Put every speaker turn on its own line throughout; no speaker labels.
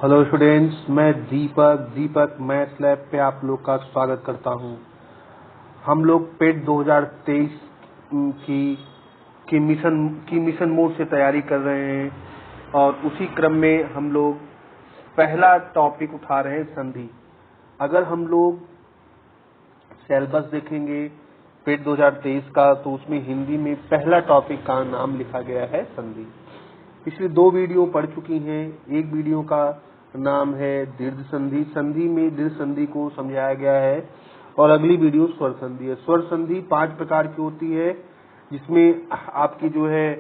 Hello students, मैं दीपक maths lab पे आप लोग का स्वागत करता हूं। हम लोग पेट 2023 की मिशन मोड से तैयारी कर रहे हैं और उसी क्रम में हम लोग पहला टॉपिक उठा रहे हैं संधि। अगर हम लोग सिलेबस देखेंगे पेट 2023 का तो उसमें हिंदी में पहला टॉपिक का नाम लिखा गया है संधि। पिछली दो वीडियो पढ़ चुकी हैं। एक वीडियो का नाम है दीर्घ संधि। संधि में दीर्घ संधि को समझाया गया है और अगली वीडियो स्वर संधि है। स्वर संधि 5 प्रकार की होती है, जिसमें आपकी जो है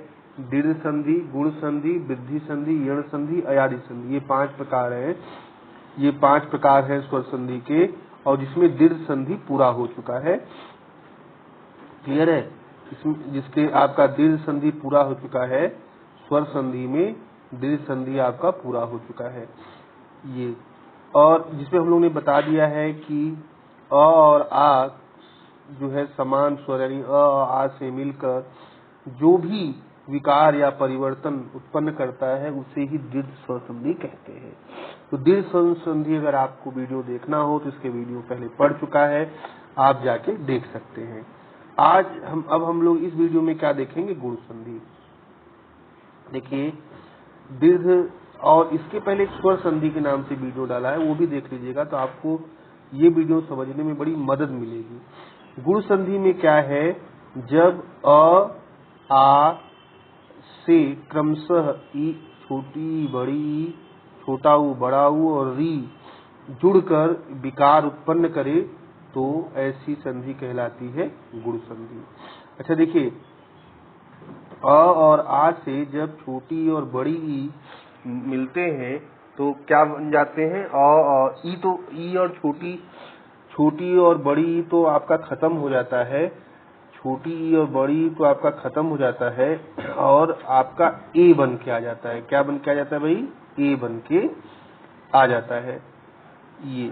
दीर्घ संधि, गुण संधि, वृद्धि संधि, यण संधि, अयादि संधि, ये 5 प्रकार हैं। ये 5 प्रकार हैं स्वर संधि के, और जिसमें दीर्घ संधि पूरा हो चुका है। क्लियर है? जिसके आपका दीर्घ संधि पूरा हो चुका है, स्वर संधि में दीर्घ संधि आपका पूरा हो चुका है ये। और जिसमें हम लोग ने बता दिया है कि अ और आ जो है समान स्वर, यानी अ और आ से मिलकर जो भी विकार या परिवर्तन उत्पन्न करता है उसे ही दीर्घ स्वर संधि कहते हैं। तो दीर्घ स्वर संधि अगर आपको वीडियो देखना हो तो इसके वीडियो पहले पढ़ चुका है, आप जाके देख सकते हैं। अब हम लोग इस वीडियो में क्या देखेंगे? गुण संधि। देखिए, दीर्घ और इसके पहले एक स्वर संधि के नाम से वीडियो डाला है, वो भी देख लीजिएगा तो आपको ये वीडियो समझने में बड़ी मदद मिलेगी। गुण संधि में क्या है? जब अ आ से क्रमशः ई छोटी बड़ी, छोटा ऊ बड़ा ऊ और री जुड़कर विकार उत्पन्न करे तो ऐसी संधि कहलाती है गुण संधि। अच्छा देखिए, अ और आ से जब छोटी और बड़ी ई मिलते हैं तो क्या बन जाते हैं? और ई। तो ई और छोटी और बड़ी ई तो आपका खत्म हो जाता है, छोटी ई और बड़ी ई तो आपका खत्म हो जाता है और आपका ए बन के आ जाता है। क्या बन के आ जाता है भाई? ए बन के आ जाता है ये।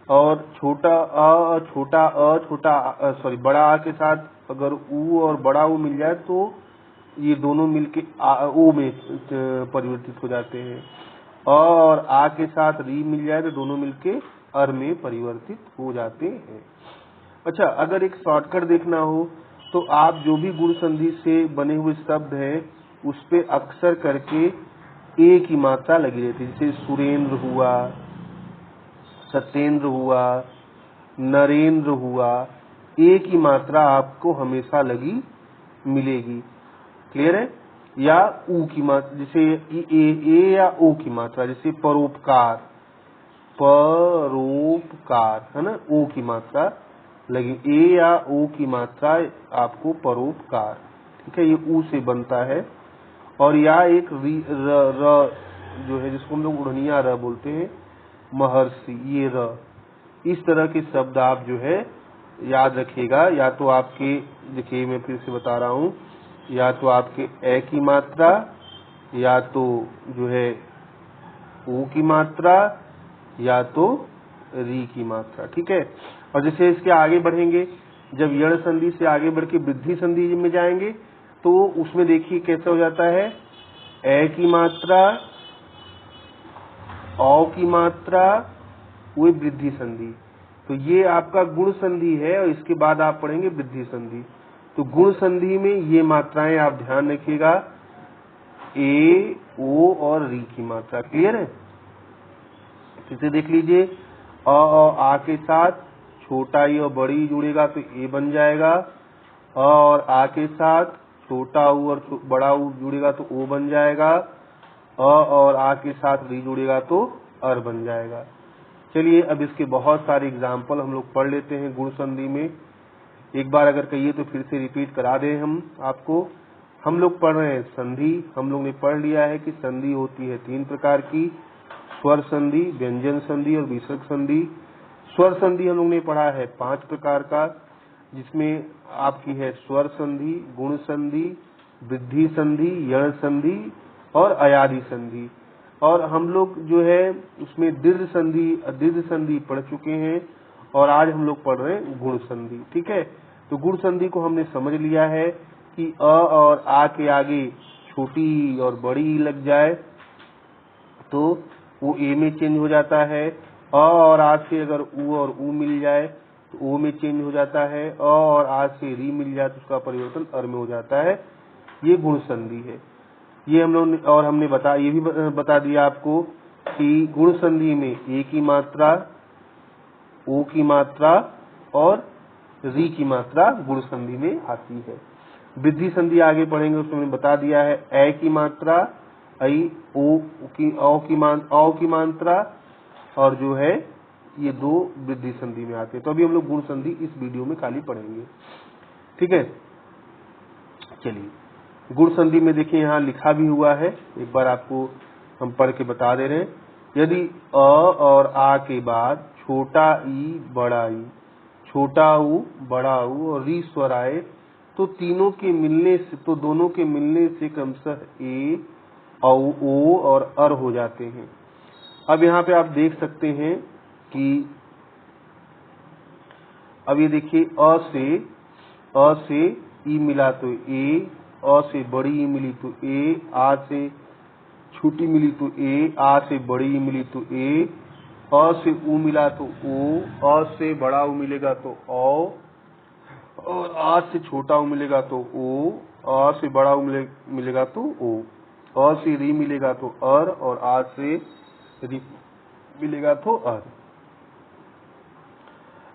और बड़ा आ के साथ अगर ऊ और बड़ा ऊ मिल जाए तो ये दोनों मिलके ओ में परिवर्तित हो जाते हैं। और आ के साथ री मिल जाए तो दोनों मिलके अर में परिवर्तित हो जाते हैं। अच्छा, अगर एक शॉर्टकट देखना हो तो आप जो भी गुण संधि से बने हुए शब्द हैं उस पे अक्सर करके ए की मात्रा लगी रहती है। जैसे सुरेंद्र हुआ, सत्येंद्र हुआ, नरेंद्र हुआ, ए की मात्रा आपको हमेशा लगी मिलेगी। क्लियर है? या ऊ की मात्रा, जैसे ए या ओ की मात्रा, जैसे परोपकार है ना, ओ की मात्रा लगी। ए या ओ की मात्रा आपको परोपकार, ठीक है, ये ऊ से बनता है। और या एक र जो है जिसको हम लोग उड़निया र बोलते हैं, महर्षि, ये र। इस तरह के शब्द आप जो है याद रखिएगा। या तो आपके, देखिए मैं फिर से बता रहा हूँ, या तो आपके ए की मात्रा, या तो जो है ओ की मात्रा, या तो री की मात्रा, ठीक है। और जैसे इसके आगे बढ़ेंगे, जब यण संधि से आगे बढ़ के वृद्धि संधि में जाएंगे तो उसमें देखिए कैसे हो जाता है, ए की मात्रा, औ की मात्रा, वो वृद्धि संधि। तो ये आपका गुण संधि है और इसके बाद आप पढ़ेंगे वृद्धि संधि। तो गुण संधि में ये मात्राएं आप ध्यान रखिएगा, ए, ओ और री की मात्रा। क्लियर है? फिर से देख लीजिए, अ और आ के साथ छोटा ई और बड़ी जुड़ेगा तो ए बन जाएगा। अ और आ के साथ छोटा ऊ और बड़ा ऊ जुड़ेगा तो ओ बन जाएगा। अ और आ के साथ री जुड़ेगा तो अर बन जाएगा। चलिए, अब इसके बहुत सारे एग्जाम्पल हम लोग पढ़ लेते हैं गुण संधि में। एक बार अगर कहिए तो फिर से रिपीट करा दें हम आपको। हम लोग पढ़ रहे हैं संधि। हम लोग ने पढ़ लिया है कि संधि होती है 3 प्रकार की, स्वर संधि, व्यंजन संधि और विसर्ग संधि। स्वर संधि हम लोग ने पढ़ा है 5 प्रकार का, जिसमें आपकी है स्वर संधि, गुण संधि, वृद्धि संधि, यण संधि और अयादि संधि। और हम लोग जो है उसमें दीर्घ संधि पढ़ चुके हैं और आज हम लोग पढ़ रहे हैं गुण संधि, ठीक है। तो गुण संधि को हमने समझ लिया है कि अ और आ के आगे छोटी और बड़ी लग जाए तो वो ए में चेंज हो जाता है। अ और आ से अगर उ और उ मिल जाए तो ओ में चेंज हो जाता है। अ और आ से री मिल जाए तो उसका परिवर्तन अर में हो जाता है। ये गुण संधि है। ये हम लोग और हमने ये भी बता दिया आपको कि गुण संधि में ए की मात्रा, ओ की मात्रा और री की मात्रा गुण संधि में आती है। वृद्धि संधि आगे पढ़ेंगे, उसमें बता दिया है ए की मात्रा, आई ओ की मात्रा और जो है ये दो वृद्धि संधि में आते हैं। तो अभी हम लोग गुण संधि इस वीडियो में खाली पढ़ेंगे, ठीक है। चलिए, गुण संधि में देखिए यहाँ लिखा भी हुआ है, एक बार आपको हम पढ़ के बता दे रहे हैं। यदि अ और आ के बाद छोटा ई बड़ा ई, छोटा ऊ बड़ा ऊ और री स्वर आए तो दोनों के मिलने से क्रमशः ए ओ और अर हो जाते हैं। अब यहाँ पे आप देख सकते हैं कि अब ये देखिए अ से ई मिला तो ए, अ से बड़ी ई मिली तो ए, आ से छोटी मिली तो ए, आ से बड़ी ई मिली तो ए, अ से उ मिला तो ओ, अ से बड़ा उ मिलेगा तो औ, और आ से छोटा उ मिलेगा तो ओ, अ से बड़ा उ मिलेगा तो ओ, अ से री मिलेगा तो अर और आ से री मिलेगा तो अर।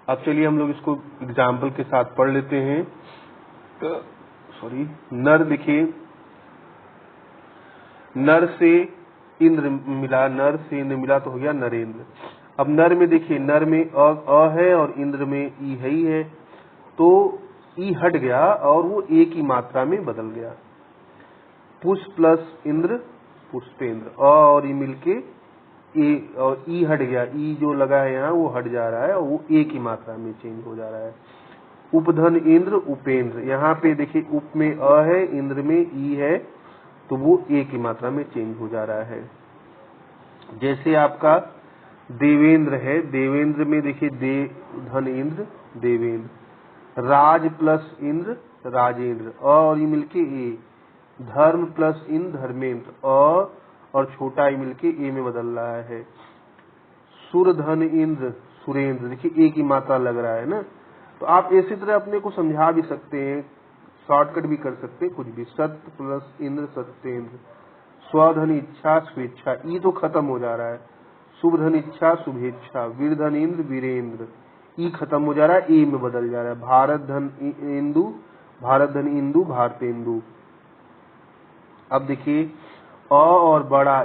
अब चलिए हम लोग इसको एग्जाम्पल के साथ पढ़ लेते हैं। नर देखिए, नर से इंद्र मिला तो हो गया नरेंद्र। अब नर में देखिए, नर में अ है और इंद्र में ई है ही है, तो ई हट गया और वो ए की मात्रा में बदल गया। पुष्प प्लस इंद्र पुष्पेंद्र, अ और ई मिलके ए और ई हट गया, ई जो लगा है यहाँ वो हट जा रहा है और वो ए की मात्रा में चेंज हो जा रहा है। उपधन इंद्र उपेंद्र, यहाँ पे देखिए उप में अ है, इंद्र में ई है, तो वो ए की मात्रा में चेंज हो जा रहा है। जैसे आपका देवेंद्र है, देवेंद्र में देखिए धन इंद्र देवेंद्र, राज प्लस इंद्र राजेंद्र, अ और ई मिलके ए, धर्म प्लस इंद्र धर्मेंद्र, अ और छोटा ई मिलके ए में बदल रहा है। सुरधन इंद्र सुरेंद्र, देखिए ए की मात्रा लग रहा है ना। तो आप इसी तरह अपने को समझा भी सकते हैं, शॉर्टकट भी कर सकते हैं, कुछ भी। सत्य प्लस इंद्र सत्येंद्र, स्वधन इच्छा स्वेच्छा, ई तो खत्म हो जा रहा है। शुभ धन इच्छा शुभेच्छा, वीरधन इंद्र वीरेंद्र, ई खत्म हो जा रहा है, ए में बदल जा रहा है। भारत धन इंदु भारतेंदु। अब देखिए अ और बड़ा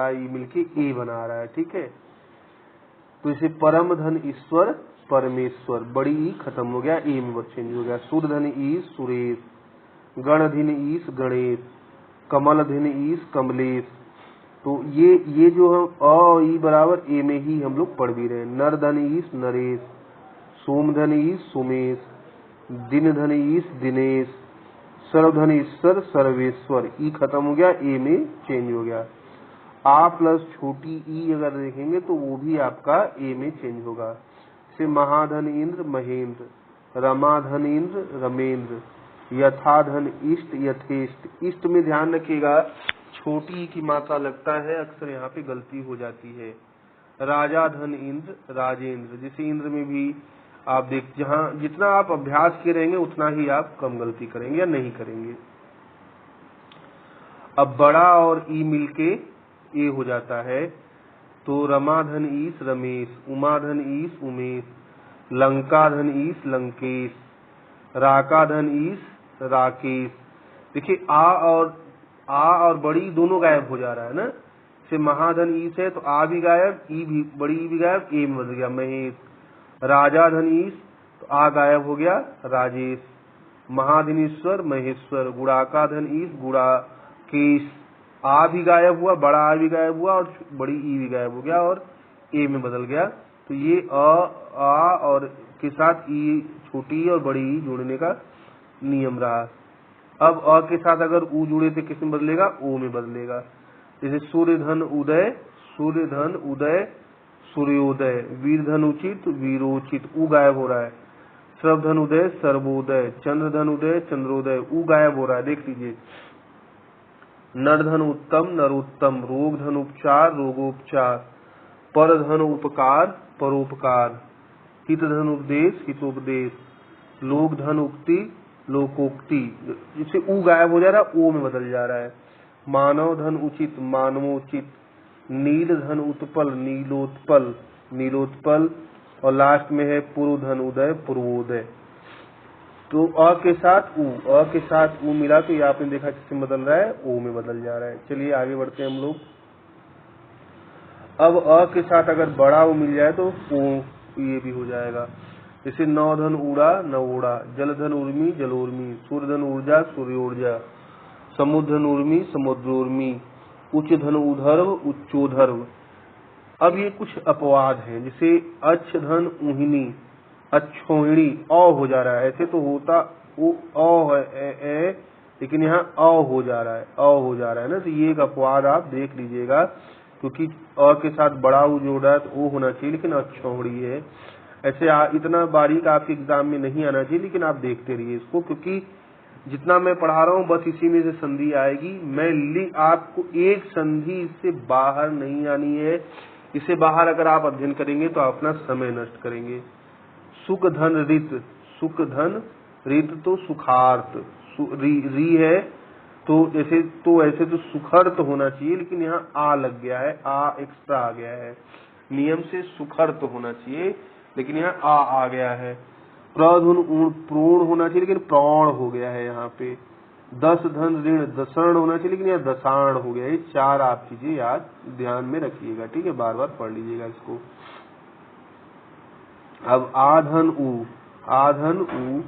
ई मिलके ए बना रहा है, ठीक है। तो इसे परम धन ईश्वर परमेश्वर, बड़ी ई खत्म हो गया, ए में चेंज हो गया। सूर्य धन ईश सुरेश, गणधीन ईश गणेश, कमल धीन ईश कमलेश। तो ये जो हम अ ई बराबर ए में ही हम लोग पढ़ भी रहे हैं। नर धन ईश नरेश, सोम धन ईश सोमेश, दिन धन ईश दिनेश, सर्वधन ईश्वर सर्वेश्वर, ई खत्म हो गया, ए में चेंज हो गया। आ प्लस छोटी ई अगर देखेंगे तो वो भी आपका ए में चेंज होगा। जैसे महाधन इंद्र महेंद्र, रमाधन इंद्र रमेंद्र, यथाधन इष्ट यथेष्ट। इष्ट में ध्यान रखिएगा, छोटी ई की मात्रा लगता है, अक्सर यहाँ पे गलती हो जाती है। राजा धन इंद्र राजेंद्र, जैसे इंद्र में भी आप जहाँ जितना आप अभ्यास किए रहेंगे उतना ही आप कम गलती करेंगे या नहीं करेंगे। अब बड़ा और ई मिलके ए हो जाता है, तो रमाधन ईश रमेश, उमाधन ईश उमेश, लंकाधन ईश लंकेश, राकाधन ईश राकेश। देखिए आ और बड़ी दोनों गायब हो जा रहा है ना। जैसे महाधन ईश है तो आ भी गायब, ई भी बड़ी ई भी गायब, ए में बदल गया महेश। राजा धन ईश तो आ गायब हो गया राजेश। महाधनीश्वर महेश्वर, गुड़ाका धन ईश गुड़ाकेश, आ भी गायब हुआ, बड़ा आ भी गायब हुआ और बड़ी ई भी गायब हो गया और ए में बदल गया। तो ये आ और के साथ ई छोटी और बड़ी ई जोड़ने का नियम रहा। अब अ के साथ अगर उ जुड़े तो किस में बदलेगा, ओ में बदलेगा। जैसे सूर्य धन उदय सूर्योदय, वीर धन उचित वीरोचित, उ गायब हो रहा है। सर्वधन उदय सर्वोदय, चंद्र धन उदय चंद्रोदय, उ गायब हो रहा है, देख लीजिए। नरधन उत्तम नरोत्तम, रोगधन उपचार रोगोपचार, परधन उपकार परोपकार, हितधन उपदेश हितोपदेश, लोकधन उक्ति लोकोक्ति। जिससे ऊ गायब हो जा रहा है, ओ में बदल जा रहा है। मानव धन उचित मानवोचित, नील धन उत्पल नीलोत्पल नीलोत्पल, और लास्ट में है पूर्व धन उदय पूर्वोदय। तो अ के साथ ऊ मिला तो ये आपने देखा किससे बदल रहा है, ओ में बदल जा रहा है। चलिए आगे बढ़ते हैं हम लोग। अब अ के साथ अगर बड़ा ऊ मिल जाए तो ओ ये भी हो जाएगा। जैसे नौधन ऊड़ा नवोड़ा, जलधन उर्मी जलोर्मी, सूर्यधन ऊर्जा सूर्योर्जा, समुद्रधन उर्मी समुद्रोर्मी, उच्च धन उधर्व उच्चोधर्व। अब ये कुछ अपवाद हैं, जैसे अच्छ धन उहिनी अच्छोहिणी, अ हो जा रहा है। ऐसे तो होता वो अ है लेकिन यहाँ अ हो जा रहा है, अ हो जा रहा है ना। तो ये एक अपवाद आप देख लीजिएगा, क्योंकि अ के साथ बड़ा ऊ जोड़ा है तो ओ होना चाहिए, लेकिन अच्छोहिणी है। ऐसे इतना बारीक आपके एग्जाम में नहीं आना चाहिए, लेकिन आप देखते रहिए इसको, क्योंकि जितना मैं पढ़ा रहा हूँ बस इसी में से संधि आएगी। आपको एक संधि इससे बाहर नहीं आनी है। इससे बाहर अगर आप अध्ययन करेंगे तो अपना समय नष्ट करेंगे। सुख धन रित तो सुखार्थ, री है तो ऐसे तो सुखर्थ होना चाहिए, लेकिन यहाँ आ लग गया है, आ एक्स्ट्रा आ गया है। नियम से सुखर्थ होना चाहिए, लेकिन यहाँ आ गया है। प्रधुन प्रोण होना चाहिए, लेकिन प्रौण हो गया है यहाँ पे। दस धन ऋण दसर्ण होना चाहिए, लेकिन यहाँ दसाण हो गया है। 4 आप चीजें याद ध्यान में रखिएगा, ठीक है, बार बार पढ़ लीजिएगा इसको। अब आधन ऊ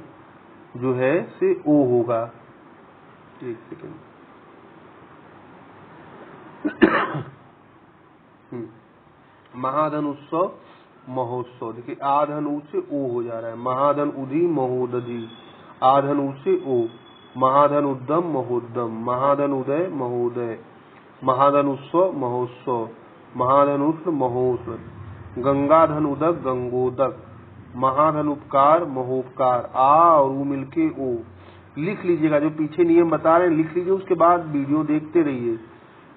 जो है से ओ होगा। एक सेकेंड। महाधन उत्सव महोत्सव, देखिए आधन ऊ से ओ हो जा रहा है। महाधन उधी महोदधि, आधन ऊ से ओ। महाधन उद्दम महोद्दम, महाधन उदय महोदय, महाधन उत्सव महोत्सव, महाधन उष्ण महोष्ण, गंगाधन उदक गंगोदक, महाधन उपकार महोपकार। आ और ऊ मिलके ओ। लिख लीजिएगा, जो पीछे नियम बता रहे हैं लिख लीजिए, उसके बाद वीडियो देखते रहिए।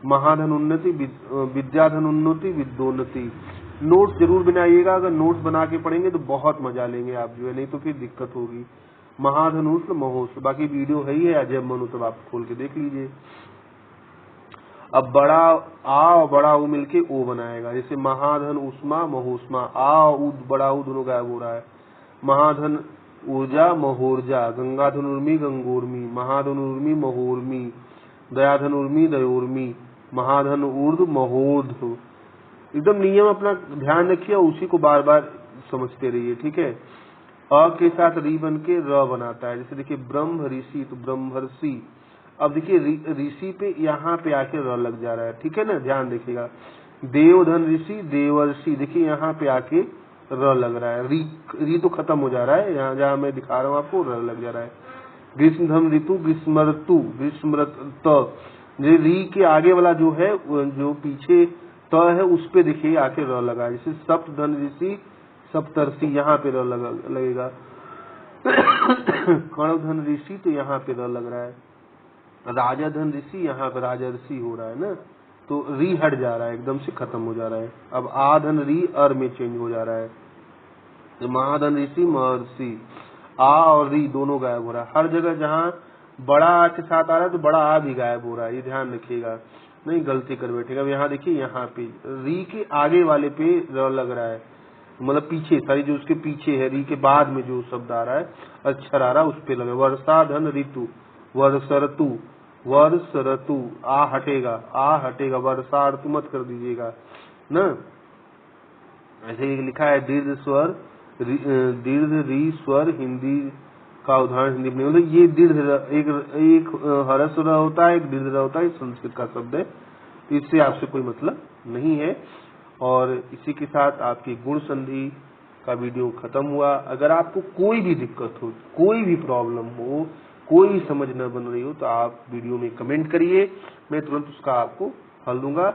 महाधन उन्नति विद्याधन उन्नति विद्योन्नति। नोट्स जरूर बनाइएगा, अगर नोट्स बना के पढ़ेंगे तो बहुत मजा लेंगे आप जो है, नहीं तो फिर दिक्कत होगी। महाधनुष्ण महोत्सव, बाकी वीडियो है ही है, अजय मनु, तब आप खोल के देख लीजिए। अब बड़ा आ और बड़ा ऊ मिलके ओ बनाएगा, जैसे महाधन उष्मा महोष्मा, आ ऊ बड़ा ऊ दोनों गायब हो रहा है। महाधन ऊर्जा महोर्जा, गंगाधन उर्मी गंगोर्मी, महाधन उर्मी महोर्मी, दयाधन उर्मी दयोर्मी, महाधन ऊर्ध महोर्ध। एकदम नियम अपना ध्यान रखिए, उसी को बार बार समझते रहिए, ठीक है। अ के साथ री बन के र बनाता है, जैसे देखिए ब्रह्म ऋषि तो ब्रह्मर्षि। अब देखिए ऋषि पे यहाँ पे आके र लग जा रहा है, ठीक है ना, ध्यान देखिएगा। देवधन ऋषि देवर्षि, देखिए यहाँ पे आके र लग रहा है। री तो खत्म हो जा रहा है, यहाँ जहाँ मैं दिखा रहा हूँ आपको र लग जा रहा है। ग्रीष्मधन ऋतु ग्रीष्मर्तु ग्रीष्मरत, री के आगे वाला जो है, जो पीछे त है उस पे देखिए आके र लगा है। जैसे सप्तधन ऋषि सप्तर्षि, यहाँ पे र लगेगा। कर्णधन ऋषि तो यहाँ पे र लग रहा है। राजा धन ऋषि, यहाँ पे राजर्षि हो रहा है ना, तो री हट जा रहा है, एकदम से खत्म हो जा रहा है। अब आधन री अर में चेंज हो जा रहा है। तो महाधन ऋषि महर्षि, आ और री दोनों गायब हो रहा है। हर जगह जहाँ बड़ा आ के साथ आ रहा है तो बड़ा आ भी गायब हो रहा है, ये ध्यान रखिएगा, नहीं गलती कर बैठेगा। अब यहाँ देखिए, यहाँ पे री के आगे वाले पे र लग रहा है, मतलब पीछे सारी जो उसके पीछे है, री के बाद में जो शब्द आ रहा है अक्षर आ रहा है उस पे लगे। वर्षा धन ऋतु वर्षरतु वर्षरतु, आ हटेगा, वर्षा ऋतु मत कर दीजिएगा ना। ऐसे लिखा है दीर्घ स्वर दीर्घ री स्वर, हिंदी का उदाहरण हिंदी में, मतलब ये दीर्घ एक हरस र होता है, एक दीर्घ र होता है, संस्कृत का शब्द है, इससे आपसे कोई मतलब नहीं है। और इसी के साथ आपकी गुण संधि का वीडियो खत्म हुआ। अगर आपको कोई भी दिक्कत हो, कोई भी प्रॉब्लम हो, कोई समझ न बन रही हो, तो आप वीडियो में कमेंट करिए, मैं तुरंत उसका आपको हल दूंगा।